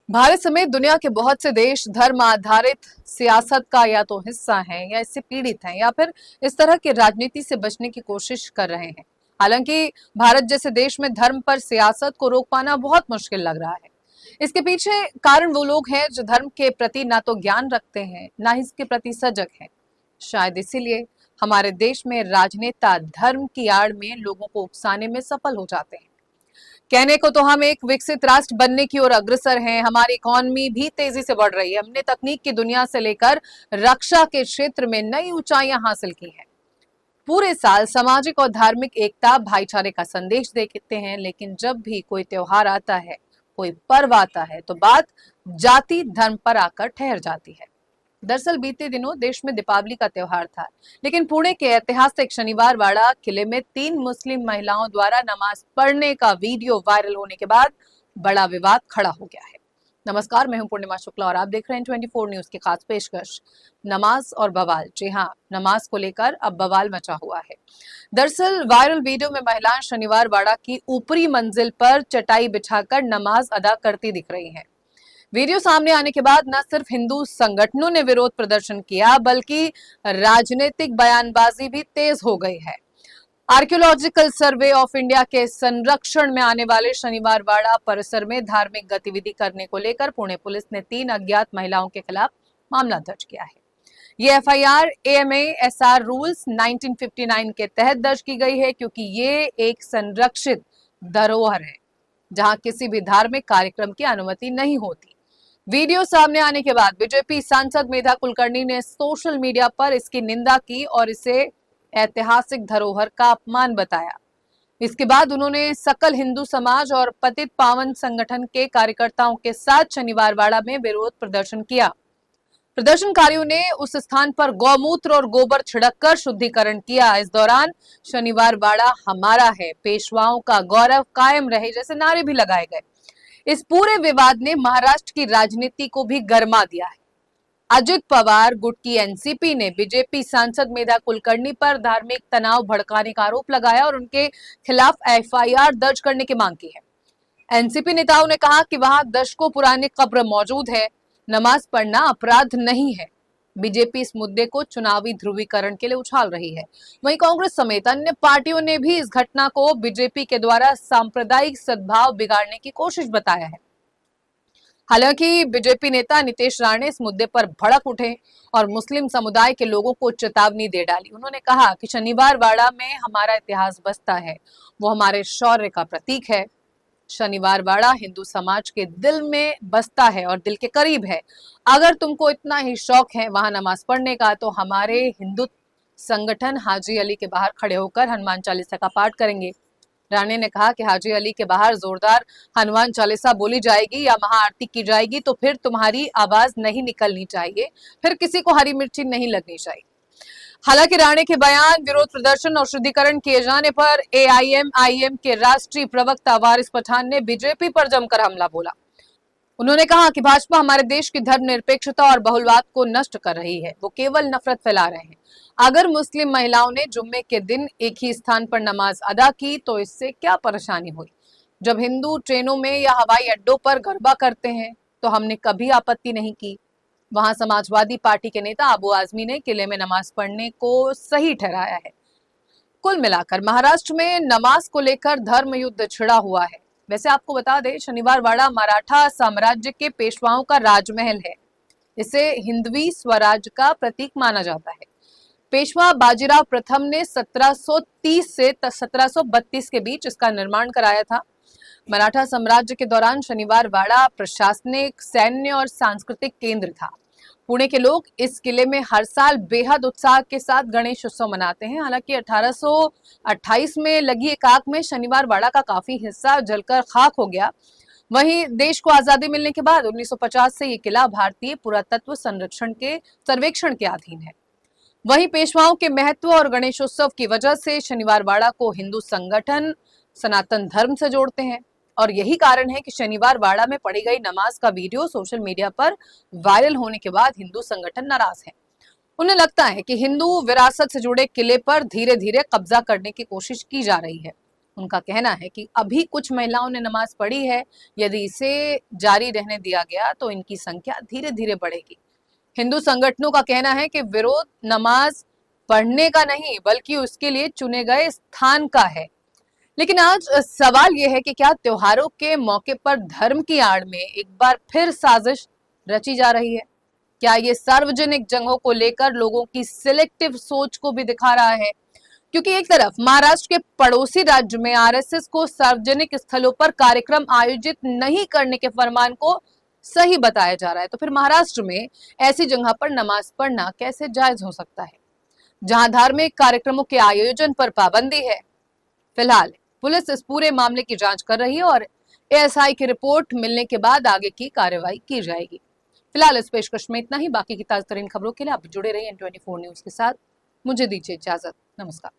भारत समेत दुनिया के बहुत से देश धर्म आधारित सियासत का या तो हिस्सा हैं या इससे पीड़ित हैं या फिर इस तरह की राजनीति से बचने की कोशिश कर रहे हैं। हालांकि भारत जैसे देश में धर्म पर सियासत को रोक पाना बहुत मुश्किल लग रहा है। इसके पीछे कारण वो लोग हैं जो धर्म के प्रति ना तो ज्ञान रखते हैं ना ही इसके प्रति सजग हैं। शायद इसीलिए हमारे देश में राजनेता धर्म की आड़ में लोगों को उकसाने में सफल हो जाते हैं। कहने को तो हम एक विकसित राष्ट्र बनने की ओर अग्रसर हैं, हमारी इकोनॉमी भी तेजी से बढ़ रही है, हमने तकनीक की दुनिया से लेकर रक्षा के क्षेत्र में नई ऊंचाइयां हासिल की हैं। पूरे साल सामाजिक और धार्मिक एकता भाईचारे का संदेश देते हैं, लेकिन जब भी कोई त्योहार आता है, कोई पर्व आता है, तो बात जाति धर्म पर आकर ठहर जाती है। दरअसल बीते दिनों देश में दीपावली का त्योहार था, लेकिन पुणे के ऐतिहासिक शनिवार वाड़ा किले में 3 मुस्लिम महिलाओं द्वारा नमाज पढ़ने का वीडियो वायरल होने के बाद बड़ा विवाद खड़ा हो गया है। नमस्कार, मैं हूं पूर्णिमा शुक्ला और आप देख रहे हैं 24 न्यूज की खास पेशकश नमाज और बवाल। जी हाँ, नमाज को लेकर अब बवाल मचा हुआ है। दरअसल वायरल वीडियो में महिलाएं शनिवार वाड़ा की ऊपरी मंजिल पर चटाई बिछाकर नमाज अदा करती दिख रही हैं। वीडियो सामने आने के बाद न सिर्फ हिंदू संगठनों ने विरोध प्रदर्शन किया, बल्कि राजनीतिक बयानबाजी भी तेज हो गई है। आर्कियोलॉजिकल सर्वे ऑफ इंडिया के संरक्षण में आने वाले शनिवार वाड़ा परिसर में धार्मिक गतिविधि करने को लेकर पुणे पुलिस ने 3 अज्ञात महिलाओं के खिलाफ मामला दर्ज किया है। ये एफआईआर एएमए-एसआर रूल्स 1959 के तहत दर्ज की गई है, क्योंकि ये एक संरक्षित धरोहर है जहां किसी भी धार्मिक कार्यक्रम की अनुमति नहीं होती। वीडियो सामने आने के बाद बीजेपी सांसद मेधा कुलकर्णी ने सोशल मीडिया पर इसकी निंदा की और इसे ऐतिहासिक धरोहर का अपमान बताया। इसके बाद उन्होंने सकल हिंदू समाज और पतित पावन संगठन के कार्यकर्ताओं के साथ शनिवार वाड़ा में विरोध प्रदर्शन किया। प्रदर्शनकारियों ने उस स्थान पर गौमूत्र और गोबर छिड़ककर शुद्धिकरण किया। इस दौरान शनिवार वाड़ा हमारा है, पेशवाओं का गौरव कायम रहे जैसे नारे भी लगाए गए। इस पूरे विवाद ने महाराष्ट्र की राजनीति को भी गरमा दिया है। अजित पवार गुट की एनसीपी ने बीजेपी सांसद मेधा कुलकर्णी पर धार्मिक तनाव भड़काने का आरोप लगाया और उनके खिलाफ एफआईआर दर्ज करने की मांग की है। एनसीपी नेताओं ने कहा कि वहां दशकों पुरानी कब्र मौजूद है, नमाज पढ़ना अपराध नहीं है। बीजेपी इस मुद्दे को चुनावी ध्रुवीकरण के लिए उछाल रही है। वहीं कांग्रेस समेत अन्य पार्टियों ने भी इस घटना को बीजेपी के द्वारा सांप्रदायिक सद्भाव बिगाड़ने की कोशिश बताया है। हालांकि बीजेपी नेता नीतीश राणे इस मुद्दे पर भड़क उठे और मुस्लिम समुदाय के लोगों को चेतावनी दे डाली। उन्होंने कहा कि शनिवार वाड़ा में हमारा इतिहास बसता है, वो हमारे शौर्य का प्रतीक है। शनिवार वाड़ा हिंदू समाज के दिल में बसता है और दिल के करीब है। अगर तुमको इतना ही शौक है वहां नमाज पढ़ने का, तो हमारे हिंदू संगठन हाजी अली के बाहर खड़े होकर हनुमान चालीसा का पाठ करेंगे। राणे ने कहा कि हाजी अली के बाहर जोरदार हनुमान चालीसा बोली जाएगी या महाआरती की जाएगी तो फिर तुम्हारी आवाज नहीं निकलनी चाहिए, फिर किसी को हरी मिर्ची नहीं लगनी चाहिए। हालांकि राणे के बयान, विरोध प्रदर्शन और शुद्धिकरण किए जाने पर एआईएमआईएम के राष्ट्रीय प्रवक्ता वारिस पठान ने बीजेपी पर जमकर हमला बोला। उन्होंने कहा कि भाजपा हमारे देश की धर्मनिरपेक्षता और बहुलवाद को नष्ट कर रही है, वो केवल नफरत फैला रहे हैं। अगर मुस्लिम महिलाओं ने जुम्मे के दिन एक ही स्थान पर नमाज अदा की तो इससे क्या परेशानी हुई? जब हिंदू ट्रेनों में या हवाई अड्डों पर गरबा करते हैं तो हमने कभी आपत्ति नहीं की। वहां समाजवादी पार्टी के नेता अबू आजमी ने किले में नमाज पढ़ने को सही ठहराया है। कुल मिलाकर महाराष्ट्र में नमाज को लेकर धर्म युद्ध छिड़ा हुआ है। वैसे आपको बता दें, शनिवार वाड़ा मराठा साम्राज्य के पेशवाओं का राजमहल है। इसे हिंदवी स्वराज का प्रतीक माना जाता है। पेशवा बाजीराव प्रथम ने 1730 से 1732 के बीच इसका निर्माण कराया था। मराठा साम्राज्य के दौरान शनिवार वाड़ा प्रशासनिक, सैन्य और सांस्कृतिक केंद्र था। पुणे के लोग इस किले में हर साल बेहद उत्साह के साथ गणेश उत्सव मनाते हैं। हालांकि 1828 में लगी एक आग में शनिवार वाड़ा का काफी हिस्सा जलकर खाक हो गया। वहीं देश को आजादी मिलने के बाद 1950 से ये किला भारतीय पुरातत्व सर्वेक्षण के अधीन है। वहीं पेशवाओं के महत्व और गणेशोत्सव की वजह से शनिवार वाड़ा को हिंदू संगठन सनातन धर्म से जोड़ते हैं और यही कारण है कि शनिवार वाड़ा में पढ़ी गई नमाज का वीडियो सोशल मीडिया पर वायरल होने के बाद हिंदू संगठन नाराज हैं। उन्हें लगता है कि हिंदू विरासत से जुड़े किले पर धीरे धीरे कब्जा करने की कोशिश की जा रही है। उनका कहना है कि अभी कुछ महिलाओं ने नमाज पढ़ी है, यदि इसे जारी रहने दिया गया तो इनकी संख्या धीरे धीरे बढ़ेगी। हिंदू संगठनों का कहना है कि विरोध नमाज पढ़ने का नहीं बल्कि उसके लिए चुने गए स्थान का है। लेकिन आज सवाल यह है कि क्या त्योहारों के मौके पर धर्म की आड़ में एक बार फिर साजिश रची जा रही है? क्या ये सार्वजनिक जगहों को लेकर लोगों की सिलेक्टिव सोच को भी दिखा रहा है? क्योंकि एक तरफ महाराष्ट्र के पड़ोसी राज्य में आरएसएस को सार्वजनिक स्थलों पर कार्यक्रम आयोजित नहीं करने के फरमान को सही बताया जा रहा है, तो फिर महाराष्ट्र में ऐसी जगह पर नमाज पढ़ना कैसे जायज हो सकता है, जहां धार्मिक कार्यक्रमों के आयोजन पर पाबंदी है? फिलहाल पुलिस इस पूरे मामले की जांच कर रही है और एएसआई की रिपोर्ट मिलने के बाद आगे की कार्रवाई की जाएगी। फिलहाल इस पेशकश में इतना ही। बाकी की ताजा तरीन खबरों के लिए आप जुड़े रहिए N24 न्यूज के साथ। मुझे दीजिए इजाजत। नमस्कार।